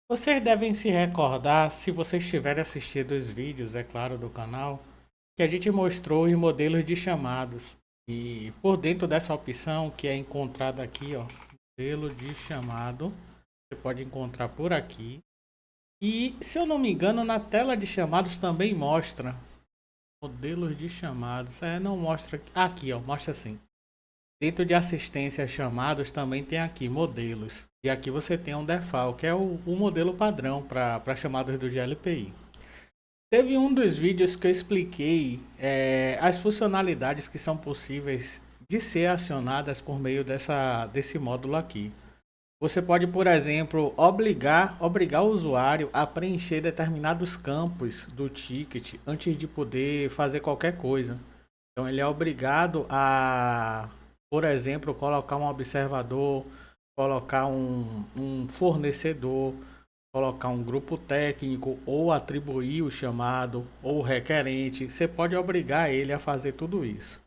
Vocês devem se recordar, se vocês tiverem assistido os vídeos, é claro, do canal, que a gente mostrou os modelos de chamados. E por dentro dessa opção, que é encontrada aqui, ó, modelo de chamado, você pode encontrar por aqui. E se eu não me engano, na tela de chamados também mostra modelos de chamados. Não mostra aqui, ó, mostra assim. Dentro de assistência a chamados também tem aqui modelos. E aqui você tem um default, que é o modelo padrão para chamadas do GLPI. Teve um dos vídeos que eu expliquei as funcionalidades que são possíveis de ser acionadas por meio desse módulo aqui. Você pode, por exemplo, obrigar o usuário a preencher determinados campos do ticket antes de poder fazer qualquer coisa. Então ele é obrigado a, por exemplo, colocar um observador, colocar um fornecedor, colocar um grupo técnico ou atribuir o chamado ou o requerente. Você pode obrigar ele a fazer tudo isso.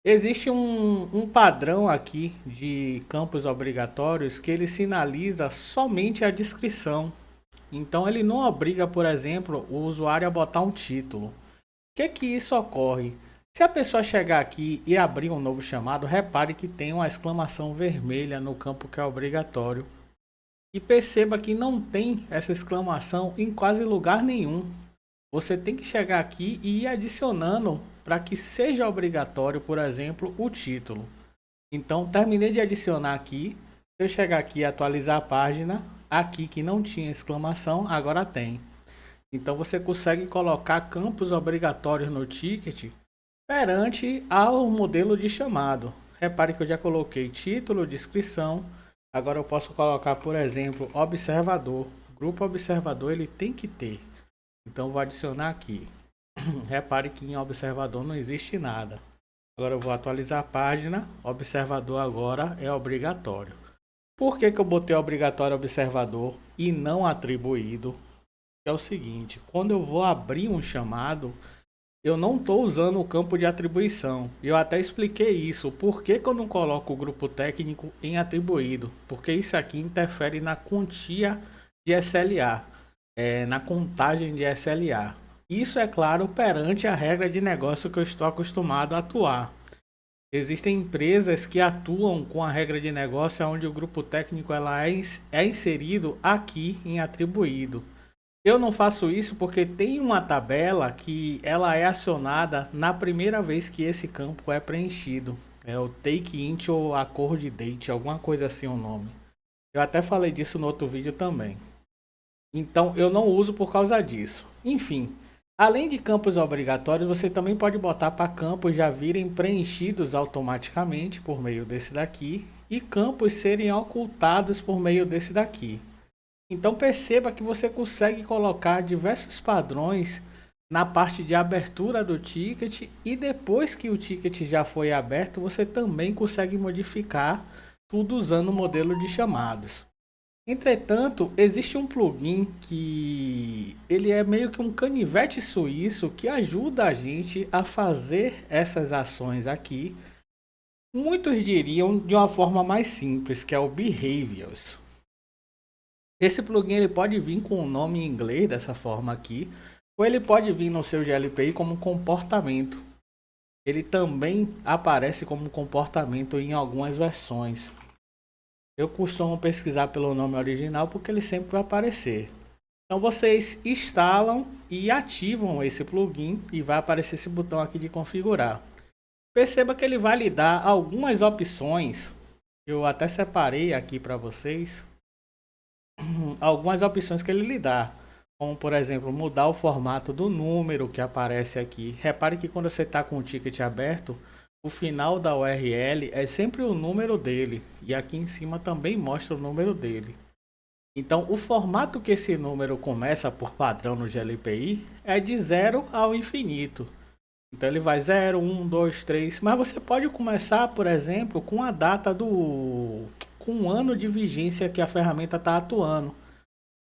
Existe um padrão aqui de campos obrigatórios que ele sinaliza somente a descrição. Então ele não obriga, por exemplo, o usuário a botar um título. O que isso ocorre? Se a pessoa chegar aqui e abrir um novo chamado, repare que tem uma exclamação vermelha no campo que é obrigatório. E perceba que não tem essa exclamação em quase lugar nenhum. Você tem que chegar aqui e ir adicionando para que seja obrigatório, por exemplo, o título. Então, terminei de adicionar aqui. Se eu chegar aqui e atualizar a página, aqui que não tinha exclamação, agora tem. Então, você consegue colocar campos obrigatórios no ticket perante ao modelo de chamado. Repare que eu já coloquei título, descrição. Agora eu posso colocar, por exemplo, observador. Grupo observador ele tem que ter. Então vou adicionar aqui. Repare que em observador não existe nada. Agora eu vou atualizar a página. Observador agora é obrigatório. Por que eu botei obrigatório observador e não atribuído? É o seguinte, quando eu vou abrir um chamado, eu não estou usando o campo de atribuição. Eu até expliquei isso. Por que eu não coloco o grupo técnico em atribuído? Porque isso aqui interfere na quantia de SLA, na contagem de SLA. Isso é claro perante a regra de negócio que eu estou acostumado a atuar. Existem empresas que atuam com a regra de negócio onde o grupo técnico é inserido aqui em atribuído. Eu não faço isso porque tem uma tabela que ela é acionada na primeira vez que esse campo é preenchido. É o take int ou accord date, alguma coisa assim o nome. Eu até falei disso no outro vídeo também. Então eu não uso por causa disso. Enfim, além de campos obrigatórios, você também pode botar para campos já virem preenchidos automaticamente por meio desse daqui e campos serem ocultados por meio desse daqui. Então perceba que você consegue colocar diversos padrões na parte de abertura do ticket e depois que o ticket já foi aberto, você também consegue modificar tudo usando o modelo de chamados. Entretanto, existe um plugin que ele é meio que um canivete suíço que ajuda a gente a fazer essas ações aqui. Muitos diriam de uma forma mais simples, que é o Behaviors. Esse plugin ele pode vir com o nome em inglês dessa forma aqui, ou ele pode vir no seu GLPI como comportamento. Ele também aparece como comportamento em algumas versões. Eu costumo pesquisar pelo nome original porque ele sempre vai aparecer. Então vocês instalam e ativam esse plugin e vai aparecer esse botão aqui de configurar. Perceba que ele vai lhe dar algumas opções. Eu até separei aqui para vocês algumas opções que ele lhe dá. Como por exemplo, mudar o formato do número que aparece aqui. Repare que quando você está com o ticket aberto, o final da URL é sempre o número dele. E aqui em cima também mostra o número dele. Então, o formato que esse número começa por padrão no GLPI é de 0 ao infinito. Então, ele vai 0, 1, 2, 3. Mas você pode começar, por exemplo, com a data com o ano de vigência que a ferramenta está atuando.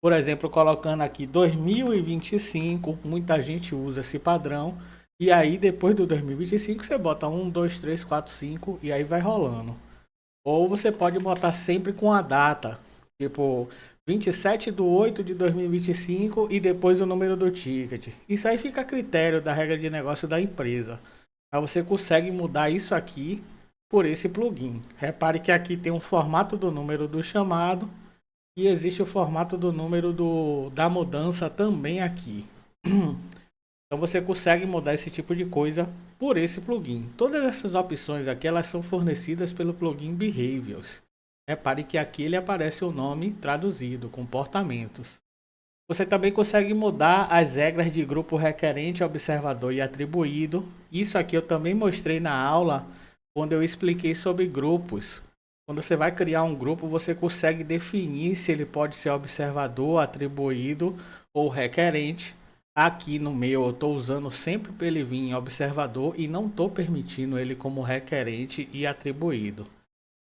Por exemplo, colocando aqui 2025, muita gente usa esse padrão. E aí, depois do 2025, você bota 1, 2, 3, 4, 5 e aí vai rolando. Ou você pode botar sempre com a data. Tipo, 27/8/2025 e depois o número do ticket. Isso aí fica a critério da regra de negócio da empresa. Aí você consegue mudar isso aqui por esse plugin. Repare que aqui tem um formato do número do chamado e existe o formato do número da mudança também aqui. Então você consegue mudar esse tipo de coisa por esse plugin. Todas essas opções aqui elas são fornecidas pelo plugin Behaviors. Repare que aqui ele aparece o nome traduzido, comportamentos. Você também consegue mudar as regras de grupo requerente, observador e atribuído. Isso aqui eu também mostrei na aula quando eu expliquei sobre grupos. Quando você vai criar um grupo, você consegue definir se ele pode ser observador, atribuído ou requerente. Aqui no meu eu estou usando sempre para ele vir em observador e não estou permitindo ele como requerente e atribuído.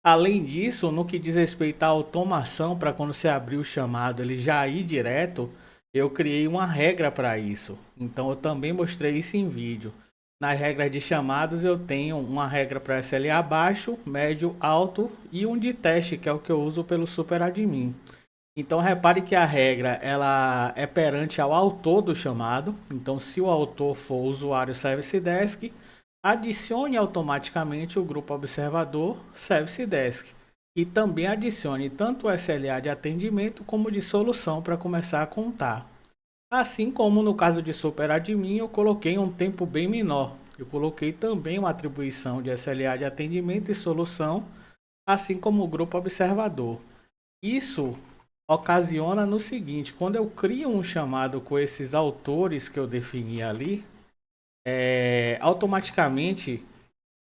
Além disso, no que diz respeito à automação, para quando você abrir o chamado ele já ir direto, eu criei uma regra para isso. Então eu também mostrei isso em vídeo. Nas regras de chamados eu tenho uma regra para SLA baixo, médio, alto e um de teste, que é o que eu uso pelo SuperAdmin. Então repare que a regra ela é perante ao autor do chamado. Então se o autor for o usuário Service Desk, adicione automaticamente o grupo observador Service Desk. E também adicione tanto o SLA de atendimento como de solução para começar a contar. Assim como no caso de SuperAdmin eu coloquei um tempo bem menor. Eu coloquei também uma atribuição de SLA de atendimento e solução, assim como o grupo observador. Isso ocasiona no seguinte: quando eu crio um chamado com esses autores que eu defini ali, automaticamente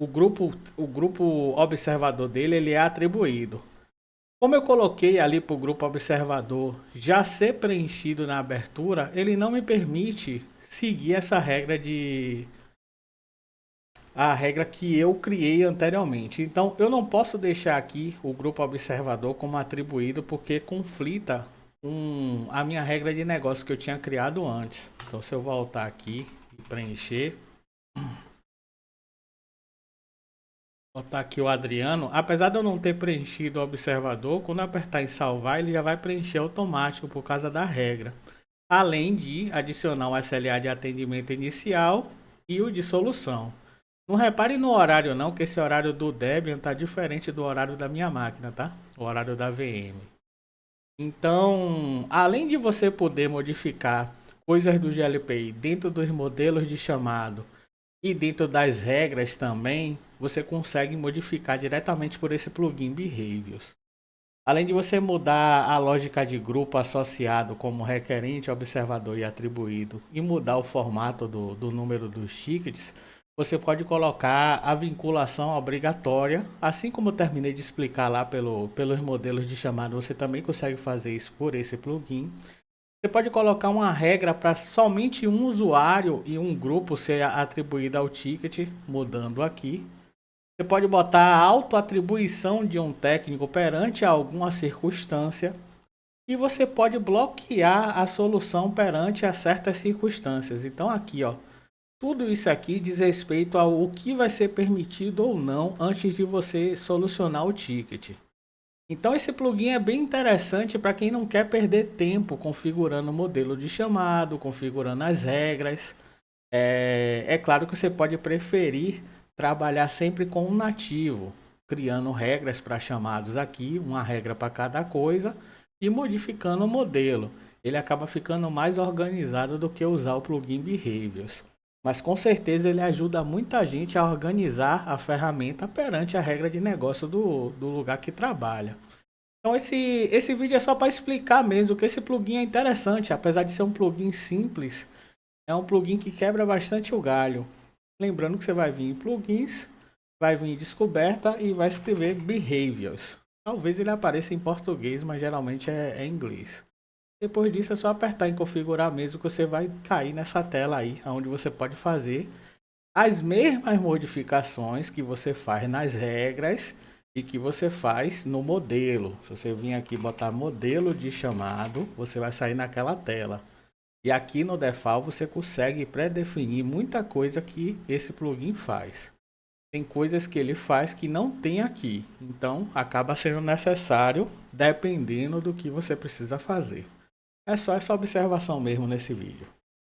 o grupo observador dele ele é atribuído. Como eu coloquei ali para o grupo observador já ser preenchido na abertura, ele não me permite seguir essa regra a regra que eu criei anteriormente. Então eu não posso deixar aqui o grupo observador como atribuído porque conflita com a minha regra de negócio que eu tinha criado antes. Então se eu voltar aqui e preencher, botar aqui o Adriano, apesar de eu não ter preenchido o observador, quando eu apertar em salvar ele já vai preencher automático por causa da regra. Além de adicionar o SLA de atendimento inicial e o de solução. Não repare no horário não, que esse horário do Debian está diferente do horário da minha máquina, tá? O horário da VM. Então, além de você poder modificar coisas do GLPI dentro dos modelos de chamado e dentro das regras também, você consegue modificar diretamente por esse plugin Behaviors. Além de você mudar a lógica de grupo associado como requerente, observador e atribuído e mudar o formato do número dos tickets, você pode colocar a vinculação obrigatória, assim como eu terminei de explicar lá pelos modelos de chamada, você também consegue fazer isso por esse plugin. Você pode colocar uma regra para somente um usuário e um grupo ser atribuído ao ticket, mudando aqui. Você pode botar a autoatribuição de um técnico perante alguma circunstância. E você pode bloquear a solução perante a certas circunstâncias. Então aqui, ó, tudo isso aqui diz respeito ao que vai ser permitido ou não antes de você solucionar o ticket. Então esse plugin é bem interessante para quem não quer perder tempo configurando o modelo de chamado, configurando as regras. É claro que você pode preferir trabalhar sempre com um nativo, criando regras para chamados aqui, uma regra para cada coisa e modificando o modelo. Ele acaba ficando mais organizado do que usar o plugin Behaviors. Mas com certeza ele ajuda muita gente a organizar a ferramenta perante a regra de negócio do lugar que trabalha. Então esse vídeo é só para explicar mesmo que esse plugin é interessante, apesar de ser um plugin simples, é um plugin que quebra bastante o galho. Lembrando que você vai vir em plugins, vai vir em descoberta e vai escrever Behaviors. Talvez ele apareça em português, mas geralmente é em inglês. Depois disso é só apertar em configurar mesmo que você vai cair nessa tela aí, onde você pode fazer as mesmas modificações que você faz nas regras e que você faz no modelo. Se você vir aqui botar modelo de chamado, você vai sair naquela tela. E aqui no default você consegue pré-definir muita coisa que esse plugin faz. tem coisas que ele faz que não tem aqui. Então, acaba sendo necessário dependendo do que você precisa fazer. É só essa observação mesmo nesse vídeo.